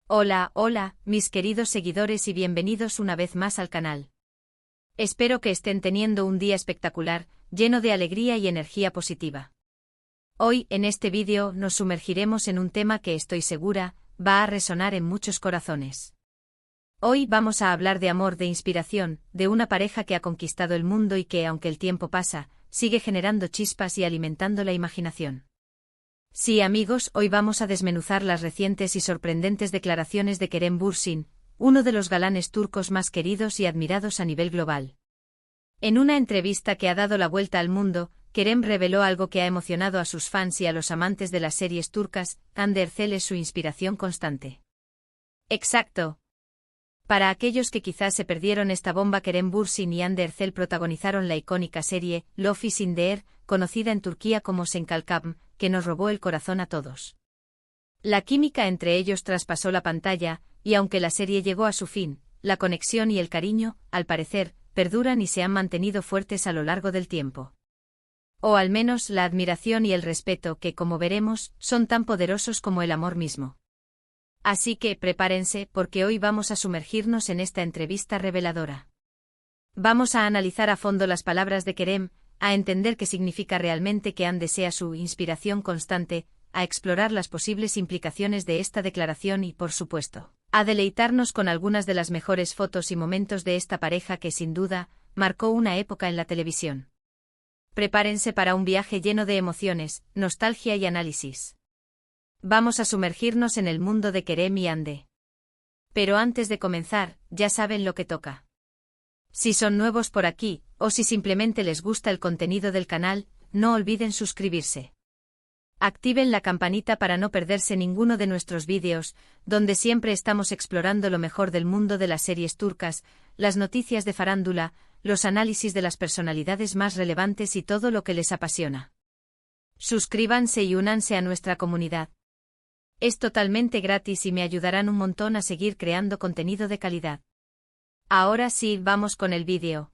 Hola, hola, mis queridos seguidores y bienvenidos una vez más al canal. Espero que estén teniendo un día espectacular, lleno de alegría y energía positiva. Hoy, en este vídeo, nos sumergiremos en un tema que estoy segura, va a resonar en muchos corazones. Hoy vamos a hablar de amor, de inspiración, de una pareja que ha conquistado el mundo y que, aunque el tiempo pasa, sigue generando chispas y alimentando la imaginación. Sí, amigos, hoy vamos a desmenuzar las recientes y sorprendentes declaraciones de Kerem Bürsin, uno de los galanes turcos más queridos y admirados a nivel global. En una entrevista que ha dado la vuelta al mundo, Kerem reveló algo que ha emocionado a sus fans y a los amantes de las series turcas. Hande Erçel es su inspiración constante. Exacto. Para aquellos que quizás se perdieron esta bomba, Kerem Bürsin y Hande Erçel protagonizaron la icónica serie Love is in the Air, conocida en Turquía como Sen Kalkam, que nos robó el corazón a todos. La química entre ellos traspasó la pantalla, y aunque la serie llegó a su fin, la conexión y el cariño, al parecer, perduran y se han mantenido fuertes a lo largo del tiempo. O al menos la admiración y el respeto que, como veremos, son tan poderosos como el amor mismo. Así que prepárense porque hoy vamos a sumergirnos en esta entrevista reveladora. Vamos a analizar a fondo las palabras de Kerem, a entender qué significa realmente que Hande sea su inspiración constante, a explorar las posibles implicaciones de esta declaración y, por supuesto, a deleitarnos con algunas de las mejores fotos y momentos de esta pareja que, sin duda, marcó una época en la televisión. Prepárense para un viaje lleno de emociones, nostalgia y análisis. Vamos a sumergirnos en el mundo de Kerem y Hande. Pero antes de comenzar, ya saben lo que toca. Si son nuevos por aquí, o si simplemente les gusta el contenido del canal, no olviden suscribirse. Activen la campanita para no perderse ninguno de nuestros vídeos, donde siempre estamos explorando lo mejor del mundo de las series turcas, las noticias de farándula, los análisis de las personalidades más relevantes y todo lo que les apasiona. Suscríbanse y únanse a nuestra comunidad. Es totalmente gratis y me ayudarán un montón a seguir creando contenido de calidad. Ahora sí, vamos con el vídeo.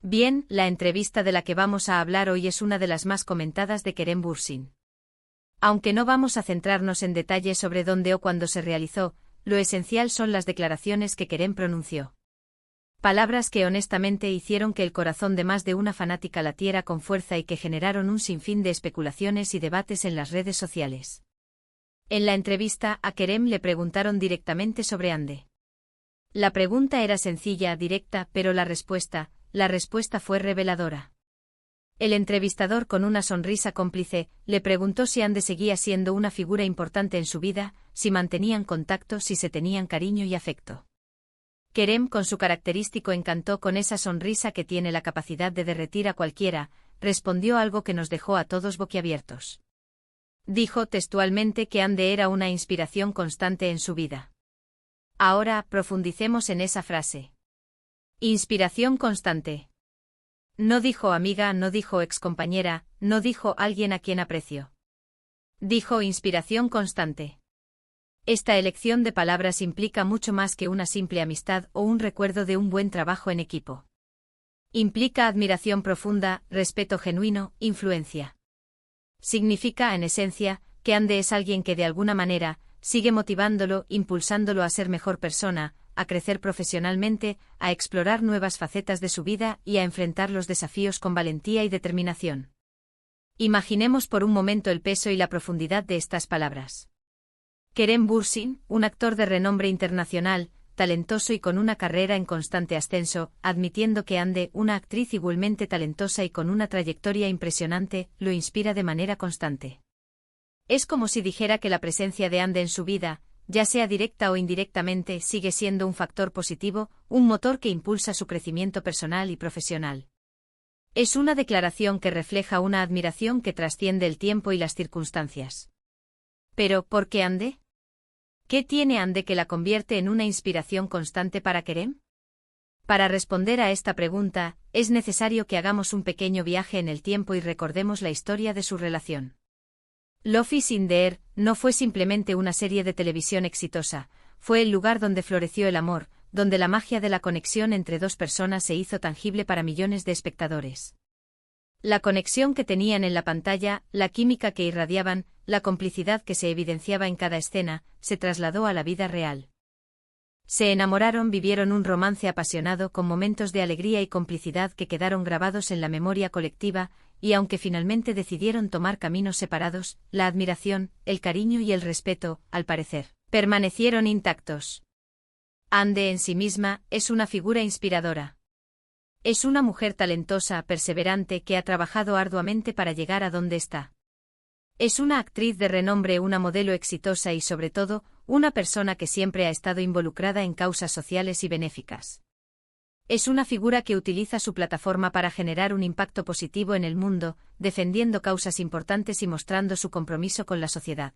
Bien, la entrevista de la que vamos a hablar hoy es una de las más comentadas de Kerem Bürsin. Aunque no vamos a centrarnos en detalles sobre dónde o cuándo se realizó, lo esencial son las declaraciones que Kerem pronunció. Palabras que honestamente hicieron que el corazón de más de una fanática latiera con fuerza y que generaron un sinfín de especulaciones y debates en las redes sociales. En la entrevista, a Kerem le preguntaron directamente sobre Hande. La pregunta era sencilla, directa, pero la respuesta fue reveladora. El entrevistador, con una sonrisa cómplice, le preguntó si Hande seguía siendo una figura importante en su vida, si mantenían contacto, si se tenían cariño y afecto. Kerem, con su característico encanto, con esa sonrisa que tiene la capacidad de derretir a cualquiera, respondió algo que nos dejó a todos boquiabiertos. Dijo textualmente que Hande era una inspiración constante en su vida. Ahora, profundicemos en esa frase. Inspiración constante. No dijo amiga, no dijo excompañera, no dijo alguien a quien aprecio. Dijo inspiración constante. Esta elección de palabras implica mucho más que una simple amistad o un recuerdo de un buen trabajo en equipo. Implica admiración profunda, respeto genuino, influencia. Significa, en esencia, que Hande es alguien que de alguna manera sigue motivándolo, impulsándolo a ser mejor persona, a crecer profesionalmente, a explorar nuevas facetas de su vida y a enfrentar los desafíos con valentía y determinación. Imaginemos por un momento el peso y la profundidad de estas palabras. Kerem Bürsin, un actor de renombre internacional, talentoso y con una carrera en constante ascenso, admitiendo que Hande, una actriz igualmente talentosa y con una trayectoria impresionante, lo inspira de manera constante. Es como si dijera que la presencia de Hande en su vida, ya sea directa o indirectamente, sigue siendo un factor positivo, un motor que impulsa su crecimiento personal y profesional. Es una declaración que refleja una admiración que trasciende el tiempo y las circunstancias. Pero, ¿por qué Hande? ¿Qué tiene Hande que la convierte en una inspiración constante para Kerem? Para responder a esta pregunta, es necesario que hagamos un pequeño viaje en el tiempo y recordemos la historia de su relación. Love is in the Air no fue simplemente una serie de televisión exitosa, fue el lugar donde floreció el amor, donde la magia de la conexión entre dos personas se hizo tangible para millones de espectadores. La conexión que tenían en la pantalla, la química que irradiaban, la complicidad que se evidenciaba en cada escena, se trasladó a la vida real. Se enamoraron, vivieron un romance apasionado con momentos de alegría y complicidad que quedaron grabados en la memoria colectiva, y aunque finalmente decidieron tomar caminos separados, la admiración, el cariño y el respeto, al parecer, permanecieron intactos. Ande en sí misma es una figura inspiradora. Es una mujer talentosa, perseverante, que ha trabajado arduamente para llegar a donde está. Es una actriz de renombre, una modelo exitosa y, sobre todo, una persona que siempre ha estado involucrada en causas sociales y benéficas. Es una figura que utiliza su plataforma para generar un impacto positivo en el mundo, defendiendo causas importantes y mostrando su compromiso con la sociedad.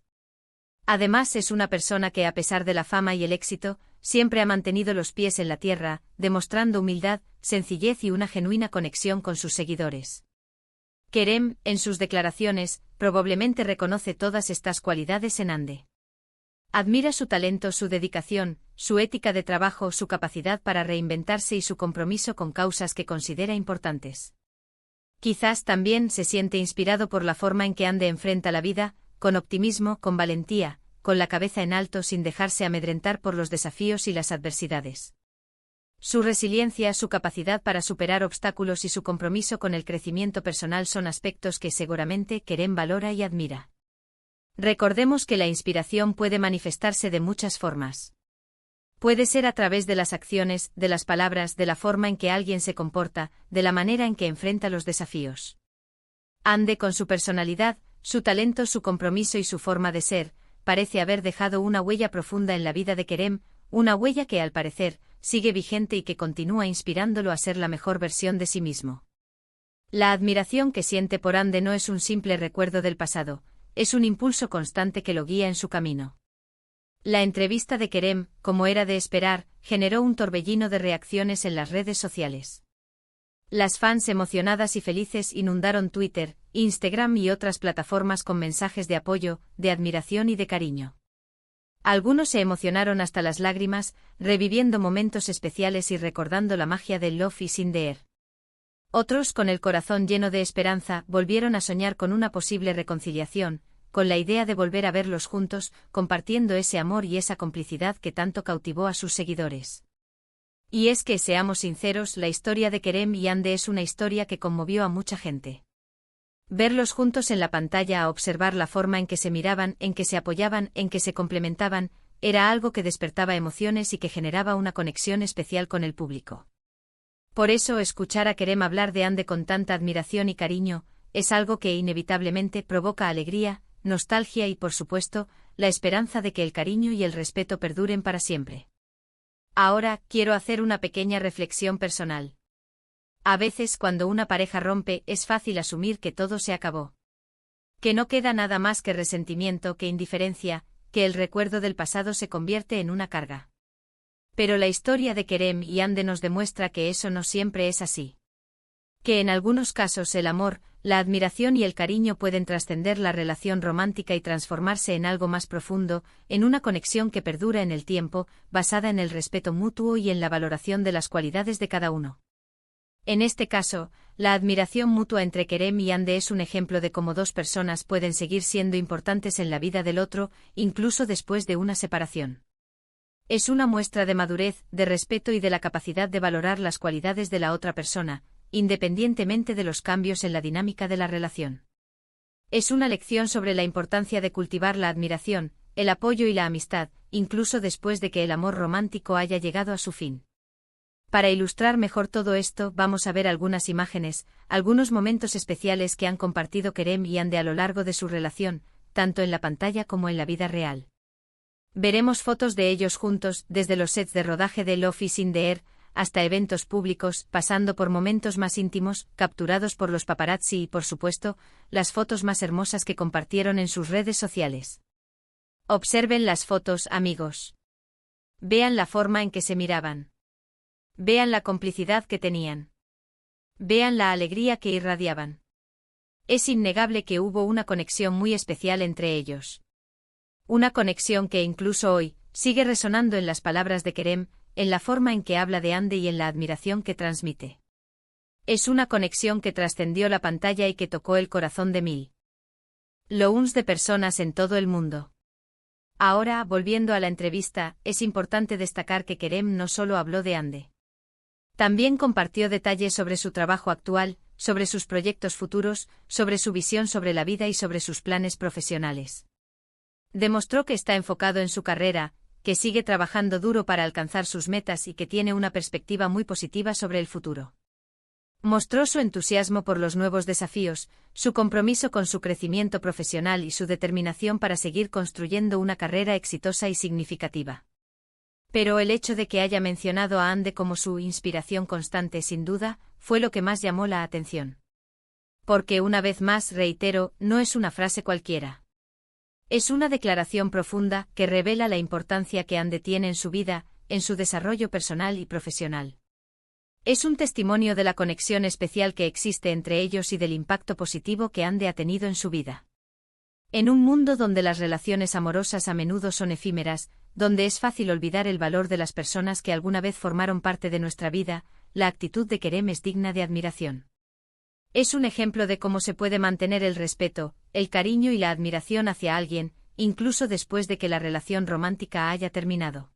Además, es una persona que, a pesar de la fama y el éxito, siempre ha mantenido los pies en la tierra, demostrando humildad, sencillez y una genuina conexión con sus seguidores. Kerem, en sus declaraciones, probablemente reconoce todas estas cualidades en Ande. Admira su talento, su dedicación, su ética de trabajo, su capacidad para reinventarse y su compromiso con causas que considera importantes. Quizás también se siente inspirado por la forma en que Ande enfrenta la vida, con optimismo, con valentía, con la cabeza en alto sin dejarse amedrentar por los desafíos y las adversidades. Su resiliencia, su capacidad para superar obstáculos y su compromiso con el crecimiento personal son aspectos que seguramente Kerem valora y admira. Recordemos que la inspiración puede manifestarse de muchas formas. Puede ser a través de las acciones, de las palabras, de la forma en que alguien se comporta, de la manera en que enfrenta los desafíos. Ande, con su personalidad, su talento, su compromiso y su forma de ser, parece haber dejado una huella profunda en la vida de Kerem, una huella que, al parecer, sigue vigente y que continúa inspirándolo a ser la mejor versión de sí mismo. La admiración que siente por Ande no es un simple recuerdo del pasado, es un impulso constante que lo guía en su camino. La entrevista de Kerem, como era de esperar, generó un torbellino de reacciones en las redes sociales. Las fans emocionadas y felices inundaron Twitter, Instagram y otras plataformas con mensajes de apoyo, de admiración y de cariño. Algunos se emocionaron hasta las lágrimas, reviviendo momentos especiales y recordando la magia del Love is in the air. Otros, con el corazón lleno de esperanza, volvieron a soñar con una posible reconciliación, con la idea de volver a verlos juntos, compartiendo ese amor y esa complicidad que tanto cautivó a sus seguidores. Y es que, seamos sinceros, la historia de Kerem y Ande es una historia que conmovió a mucha gente. Verlos juntos en la pantalla, a observar la forma en que se miraban, en que se apoyaban, en que se complementaban, era algo que despertaba emociones y que generaba una conexión especial con el público. Por eso, escuchar a Kerem hablar de Ande con tanta admiración y cariño, es algo que inevitablemente provoca alegría, nostalgia y, por supuesto, la esperanza de que el cariño y el respeto perduren para siempre. Ahora, quiero hacer una pequeña reflexión personal. A veces, cuando una pareja rompe, es fácil asumir que todo se acabó. Que no queda nada más que resentimiento, que indiferencia, que el recuerdo del pasado se convierte en una carga. Pero la historia de Kerem y Ande nos demuestra que eso no siempre es así. Que en algunos casos el amor, la admiración y el cariño pueden trascender la relación romántica y transformarse en algo más profundo, en una conexión que perdura en el tiempo, basada en el respeto mutuo y en la valoración de las cualidades de cada uno. En este caso, la admiración mutua entre Kerem y Ande es un ejemplo de cómo dos personas pueden seguir siendo importantes en la vida del otro, incluso después de una separación. Es una muestra de madurez, de respeto y de la capacidad de valorar las cualidades de la otra persona, independientemente de los cambios en la dinámica de la relación. Es una lección sobre la importancia de cultivar la admiración, el apoyo y la amistad, incluso después de que el amor romántico haya llegado a su fin. Para ilustrar mejor todo esto, vamos a ver algunas imágenes, algunos momentos especiales que han compartido Kerem y Ande a lo largo de su relación, tanto en la pantalla como en la vida real. Veremos fotos de ellos juntos, desde los sets de rodaje de Love is in the air, hasta eventos públicos, pasando por momentos más íntimos, capturados por los paparazzi y, por supuesto, las fotos más hermosas que compartieron en sus redes sociales. Observen las fotos, amigos. Vean la forma en que se miraban. Vean la complicidad que tenían. Vean la alegría que irradiaban. Es innegable que hubo una conexión muy especial entre ellos. Una conexión que incluso hoy sigue resonando en las palabras de Kerem, en la forma en que habla de Ande y en la admiración que transmite. Es una conexión que trascendió la pantalla y que tocó el corazón de millones de personas en todo el mundo. Ahora, volviendo a la entrevista, es importante destacar que Kerem no solo habló de Ande. También compartió detalles sobre su trabajo actual, sobre sus proyectos futuros, sobre su visión sobre la vida y sobre sus planes profesionales. Demostró que está enfocado en su carrera, que sigue trabajando duro para alcanzar sus metas y que tiene una perspectiva muy positiva sobre el futuro. Mostró su entusiasmo por los nuevos desafíos, su compromiso con su crecimiento profesional y su determinación para seguir construyendo una carrera exitosa y significativa. Pero el hecho de que haya mencionado a Ande como su inspiración constante sin duda, fue lo que más llamó la atención. Porque una vez más reitero, no es una frase cualquiera. Es una declaración profunda que revela la importancia que Ande tiene en su vida, en su desarrollo personal y profesional. Es un testimonio de la conexión especial que existe entre ellos y del impacto positivo que Ande ha tenido en su vida. En un mundo donde las relaciones amorosas a menudo son efímeras, donde es fácil olvidar el valor de las personas que alguna vez formaron parte de nuestra vida, la actitud de Kerem es digna de admiración. Es un ejemplo de cómo se puede mantener el respeto, el cariño y la admiración hacia alguien, incluso después de que la relación romántica haya terminado.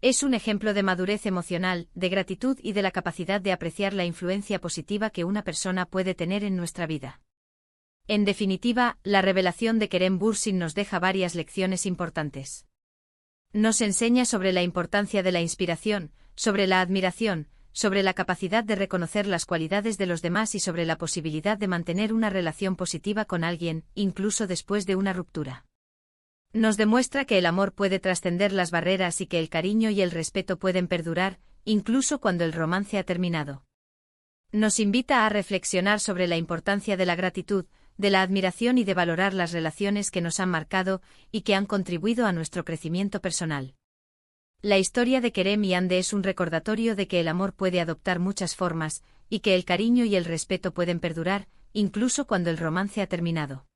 Es un ejemplo de madurez emocional, de gratitud y de la capacidad de apreciar la influencia positiva que una persona puede tener en nuestra vida. En definitiva, la revelación de Kerem Bürsin nos deja varias lecciones importantes. Nos enseña sobre la importancia de la inspiración, sobre la admiración, sobre la capacidad de reconocer las cualidades de los demás y sobre la posibilidad de mantener una relación positiva con alguien, incluso después de una ruptura. Nos demuestra que el amor puede trascender las barreras y que el cariño y el respeto pueden perdurar, incluso cuando el romance ha terminado. Nos invita a reflexionar sobre la importancia de la gratitud, de la admiración y de valorar las relaciones que nos han marcado y que han contribuido a nuestro crecimiento personal. La historia de Kerem y Ande es un recordatorio de que el amor puede adoptar muchas formas, y que el cariño y el respeto pueden perdurar, incluso cuando el romance ha terminado.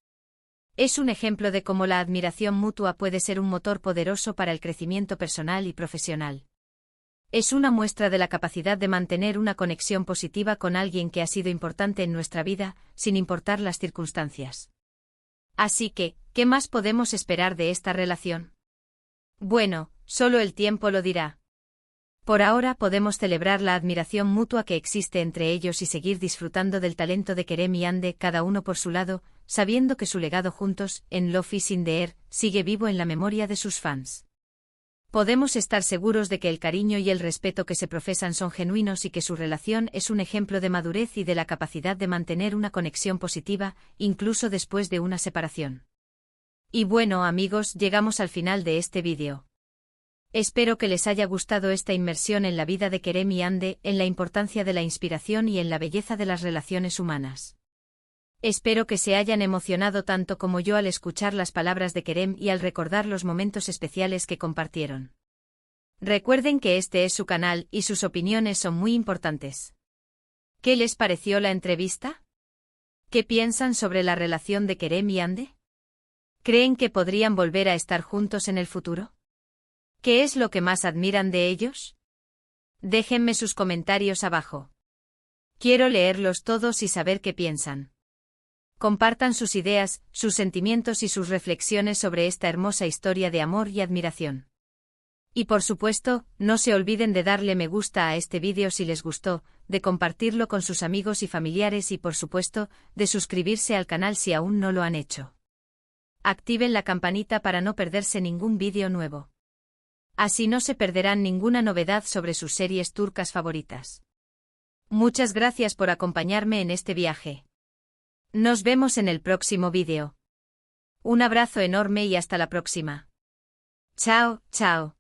Es un ejemplo de cómo la admiración mutua puede ser un motor poderoso para el crecimiento personal y profesional. Es una muestra de la capacidad de mantener una conexión positiva con alguien que ha sido importante en nuestra vida, sin importar las circunstancias. Así que, ¿qué más podemos esperar de esta relación? Bueno, solo el tiempo lo dirá. Por ahora podemos celebrar la admiración mutua que existe entre ellos y seguir disfrutando del talento de Kerem y Ande cada uno por su lado, sabiendo que su legado juntos, en Love is in the Air, sigue vivo en la memoria de sus fans. Podemos estar seguros de que el cariño y el respeto que se profesan son genuinos y que su relación es un ejemplo de madurez y de la capacidad de mantener una conexión positiva, incluso después de una separación. Y bueno amigos, llegamos al final de este vídeo. Espero que les haya gustado esta inmersión en la vida de Kerem y Ande, en la importancia de la inspiración y en la belleza de las relaciones humanas. Espero que se hayan emocionado tanto como yo al escuchar las palabras de Kerem y al recordar los momentos especiales que compartieron. Recuerden que este es su canal y sus opiniones son muy importantes. ¿Qué les pareció la entrevista? ¿Qué piensan sobre la relación de Kerem y Ande? ¿Creen que podrían volver a estar juntos en el futuro? ¿Qué es lo que más admiran de ellos? Déjenme sus comentarios abajo. Quiero leerlos todos y saber qué piensan. Compartan sus ideas, sus sentimientos y sus reflexiones sobre esta hermosa historia de amor y admiración. Y por supuesto, no se olviden de darle me gusta a este vídeo si les gustó, de compartirlo con sus amigos y familiares y por supuesto, de suscribirse al canal si aún no lo han hecho. Activen la campanita para no perderse ningún vídeo nuevo. Así no se perderán ninguna novedad sobre sus series turcas favoritas. Muchas gracias por acompañarme en este viaje. Nos vemos en el próximo vídeo. Un abrazo enorme y hasta la próxima. Chao, chao.